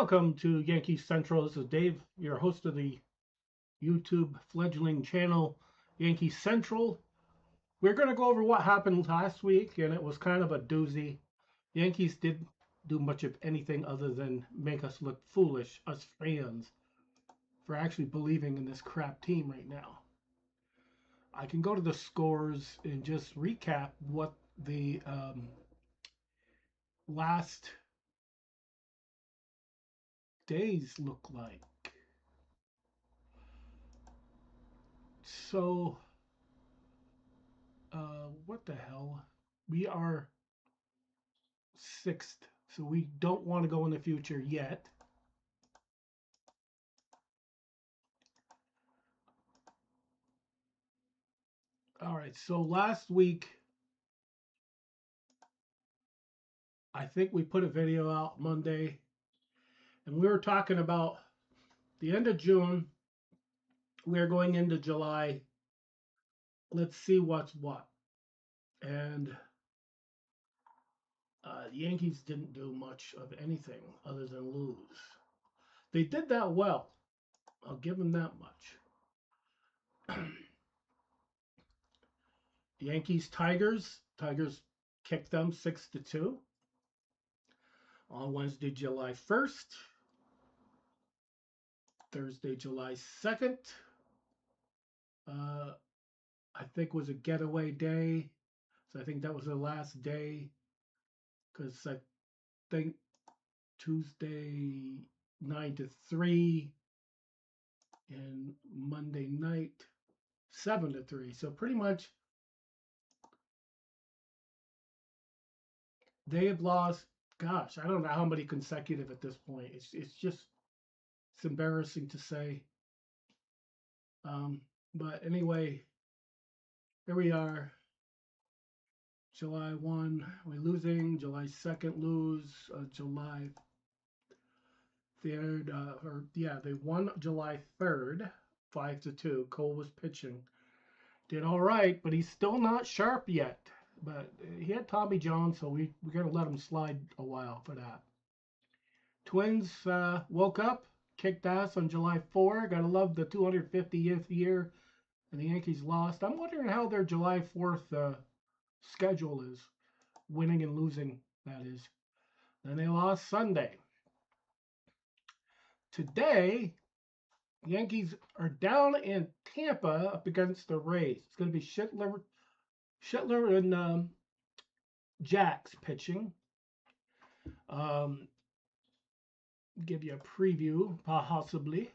Welcome to Yankee Central. This is Dave, your host of the YouTube fledgling channel, Yankee Central. We're going to go over what happened last week, and it was kind of a doozy. Yankees didn't do much of anything other than make us look foolish, us fans, for actually believing in this crap team right now. I can go to the scores and just recap what the last days look like. So, what the hell? We are 6th, so we don't want to go in the future yet. All right, so last week, I think we put a video out Monday, and we were talking about the end of June. We're going into July. Let's see what's what. And the Yankees didn't do much of anything other than lose. They did that well. I'll give them that much. Yankees, Tigers. Tigers kicked them 6-2 on Wednesday, July 1st. Thursday, July 2nd. I think was a getaway day. So I think that was the last day. Because I think Tuesday 9-3 and Monday night 7-3. So pretty much they have lost, gosh, I don't know how many consecutive at this point. It's embarrassing to say. But anyway, here we are. July 1, we're losing. July 2nd, lose. July 3rd, they won July 3rd, 5-2. Cole was pitching. Did all right, but he's still not sharp yet. But he had Tommy John, so we're going to let him slide a while for that. Twins woke up, kicked ass on July 4. Got to love the 250th year, and the Yankees lost. I'm wondering how their July 4th schedule is, winning and losing, that is. Then they lost Sunday. Today, Yankees are down in Tampa up against the Rays. It's going to be Schittler and Jacks pitching. Give you a preview, possibly.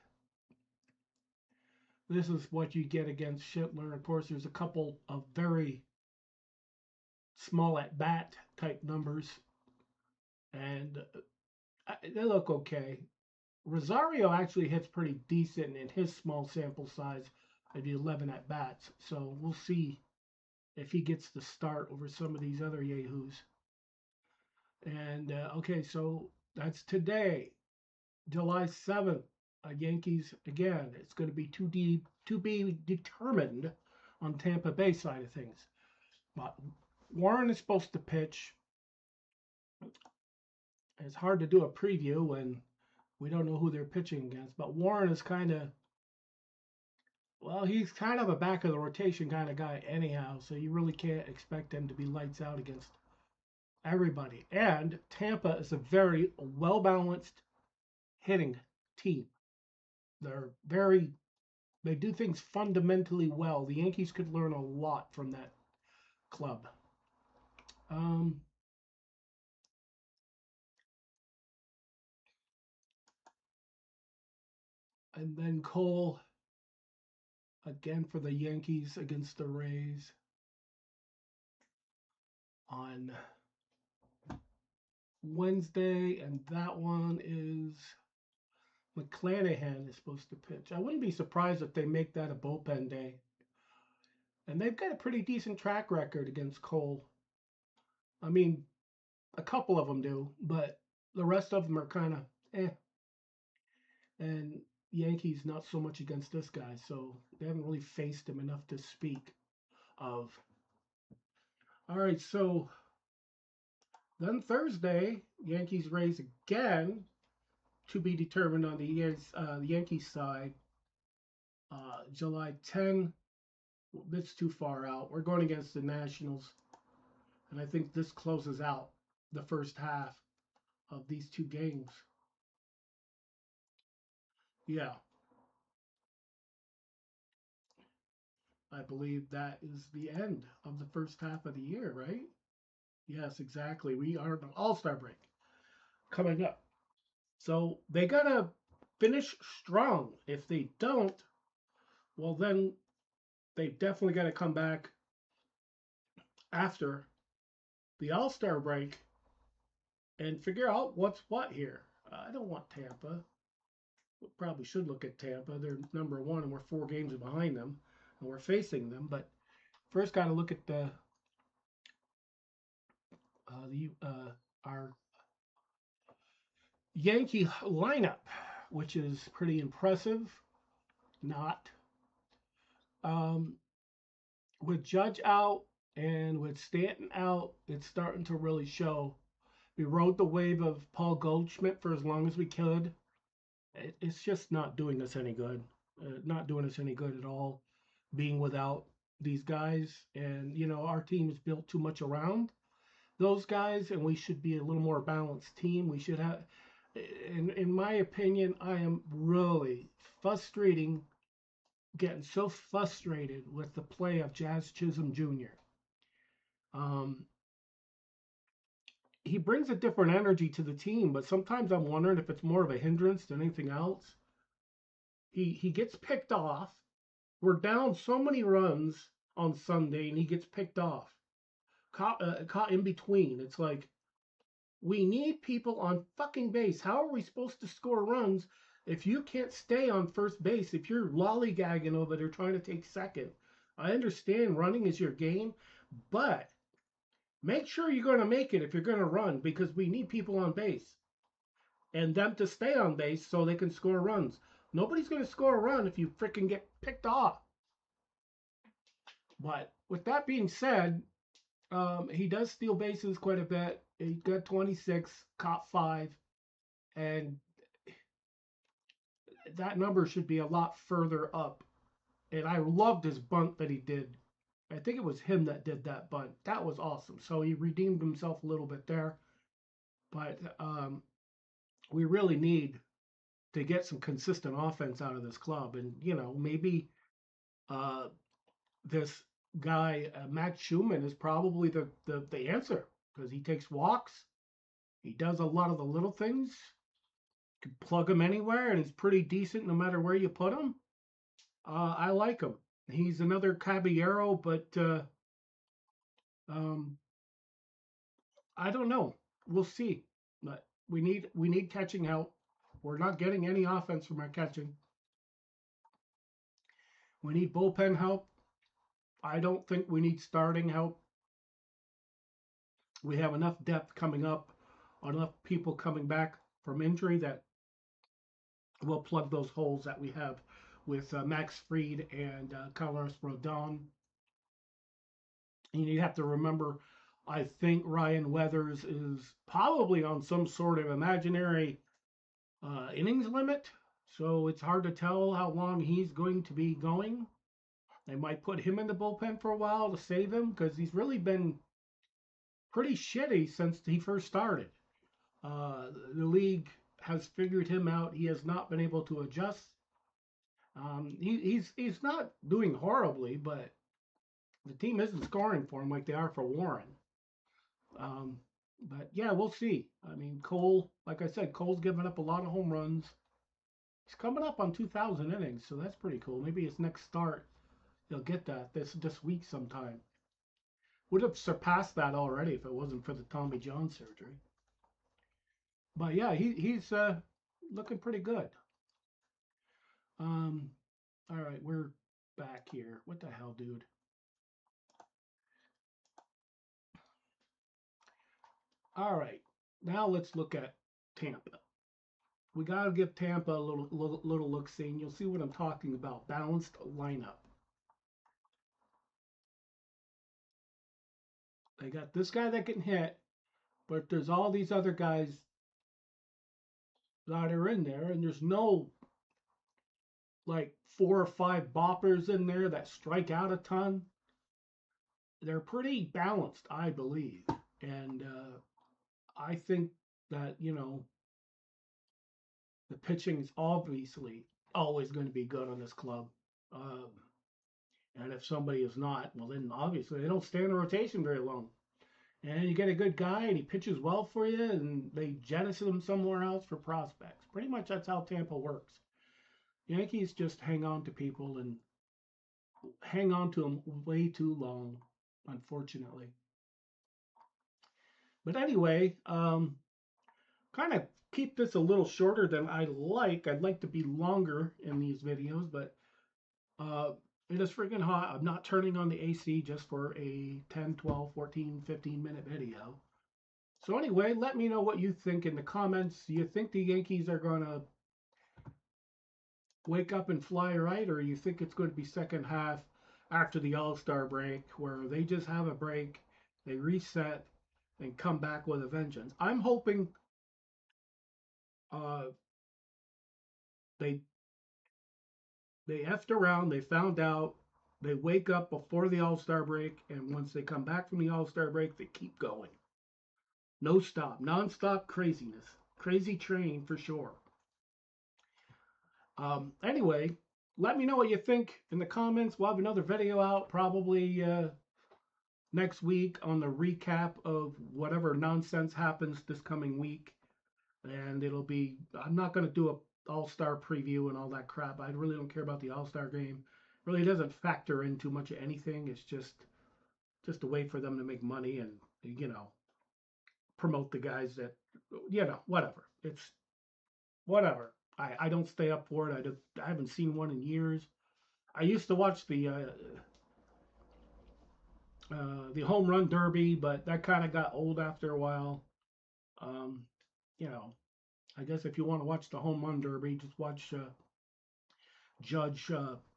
This is what you get against Schittler. Of course, there's a couple of very small at-bat type numbers, and they look okay. Rosario actually hits pretty decent in his small sample size of 11 at-bats, so we'll see if he gets the start over some of these other yahoos. And, okay, so that's today, July 7th. Yankees, again, it's going to be to be determined on Tampa Bay side of things. But Warren is supposed to pitch. It's hard to do a preview when we don't know who they're pitching against. But Warren is kind of, well, he's kind of a back of the rotation kind of guy anyhow. So you really can't expect him to be lights out against everybody. And Tampa is a very well-balanced hitting team. They do things fundamentally well. The Yankees could learn a lot from that club. And then Cole, again for the Yankees against the Rays on Wednesday, and that one is McClanahan is supposed to pitch. I wouldn't be surprised if they make that a bullpen day. And they've got a pretty decent track record against Cole. I mean, a couple of them do, but the rest of them are kind of eh. And Yankees not so much against this guy, so they haven't really faced him enough to speak of. All right, so then Thursday, Yankees Rays again. to be determined on the Yankees side. July 10, it's too far out. We're going against the Nationals, and I think this closes out the first half of these two games. Yeah, I believe that is the end of the first half of the year, right? Yes, exactly. We are the All-Star break coming up. So they got to finish strong. If they don't, well, then they've definitely got to come back after the All-Star break and figure out what's what here. I don't want Tampa. We probably should look at Tampa. They're number one, and we're 4 games behind them, and we're facing them. But first, got to look at our Yankee lineup, which is pretty impressive. Not with Judge out and with Stanton out, it's starting to really show. We rode the wave of Paul Goldschmidt for as long as we could. It's just not doing us any good. Not doing us any good at all. Being without these guys, and our team is built too much around those guys, and we should be a little more balanced team. We should have, in my opinion, I am really getting so frustrated with the play of Jazz Chisholm Jr. He brings a different energy to the team, but sometimes I'm wondering if it's more of a hindrance than anything else. He gets picked off. We're down so many runs on Sunday, and he gets picked off, caught in between. It's like, we need people on fucking base. How are we supposed to score runs if you can't stay on first base? If you're lollygagging over there trying to take second, I understand running is your game, but make sure you're going to make it if you're going to run, because we need people on base and them to stay on base so they can score runs. Nobody's going to score a run if you freaking get picked off. But with that being said, he does steal bases quite a bit. He got 26, caught 5, and that number should be a lot further up. And I loved his bunt that he did. I think it was him that did that bunt. That was awesome. So he redeemed himself a little bit there. But we really need to get some consistent offense out of this club. And, maybe this guy, Max Schumann, is probably the answer, because he takes walks. He does a lot of the little things. You can plug him anywhere, and he's pretty decent no matter where you put him. I like him. He's another Caballero, but I don't know. We'll see. But we need catching help. We're not getting any offense from our catching. We need bullpen help. I don't think we need starting help. We have enough depth coming up, enough people coming back from injury that will plug those holes that we have with Max Fried and Carlos Rodon. And you have to remember, I think Ryan Weathers is probably on some sort of imaginary innings limit. So it's hard to tell how long he's going to be going. They might put him in the bullpen for a while to save him, because he's really been pretty shitty since he first started. The league has figured him out. He has not been able to adjust. He's not doing horribly, but the team isn't scoring for him like they are for Warren. But yeah, we'll see. I mean, Cole, like I said, Cole's given up a lot of home runs. He's coming up on 2,000 innings, so that's pretty cool. Maybe his next start, he'll get that this week sometime. Would have surpassed that already if it wasn't for the Tommy John surgery. But yeah, he's looking pretty good. All right, we're back here. What the hell, dude? All right, now let's look at Tampa. We got to give Tampa a little look-see, and you'll see what I'm talking about. Balanced lineup. They got this guy that can hit, but there's all these other guys that are in there, and there's no like 4 or 5 boppers in there that strike out a ton. They're pretty balanced, I believe, and I think that the pitching is obviously always going to be good on this club. Um, and if somebody is not, well, then obviously they don't stay in the rotation very long. And you get a good guy and he pitches well for you, and they jettison him somewhere else for prospects. Pretty much that's how Tampa works. Yankees just hang on to people and hang on to them way too long, unfortunately. But anyway, kind of keep this a little shorter than I like. I'd like to be longer in these videos, but it is freaking hot. I'm not turning on the AC just for a 10, 12, 14, 15-minute video. So anyway, let me know what you think in the comments. Do you think the Yankees are going to wake up and fly right, or you think it's going to be second half after the All-Star break where they just have a break, they reset, and come back with a vengeance? I'm hoping they effed around, they found out, they wake up before the All-Star break, and once they come back from the All-Star break, they keep going. No stop, non-stop craziness. Crazy train for sure. Anyway, let me know what you think in the comments. We'll have another video out probably next week on the recap of whatever nonsense happens this coming week. And it'll be, I'm not going to do a All-Star preview and all that crap. I really don't care about the All-Star game. It really doesn't factor in too much of anything. It's just a way for them to make money and, promote the guys that, whatever. It's whatever. I don't stay up for it. I haven't seen one in years. I used to watch the home run derby, but that kind of got old after a while. I guess if you want to watch the home run derby, just watch Judge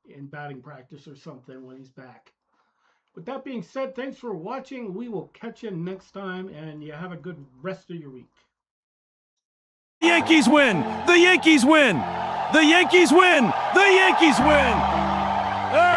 in batting practice or something when he's back. With that being said, thanks for watching. We will catch you next time, and you have a good rest of your week. The Yankees win! The Yankees win! The Yankees win! The Yankees win!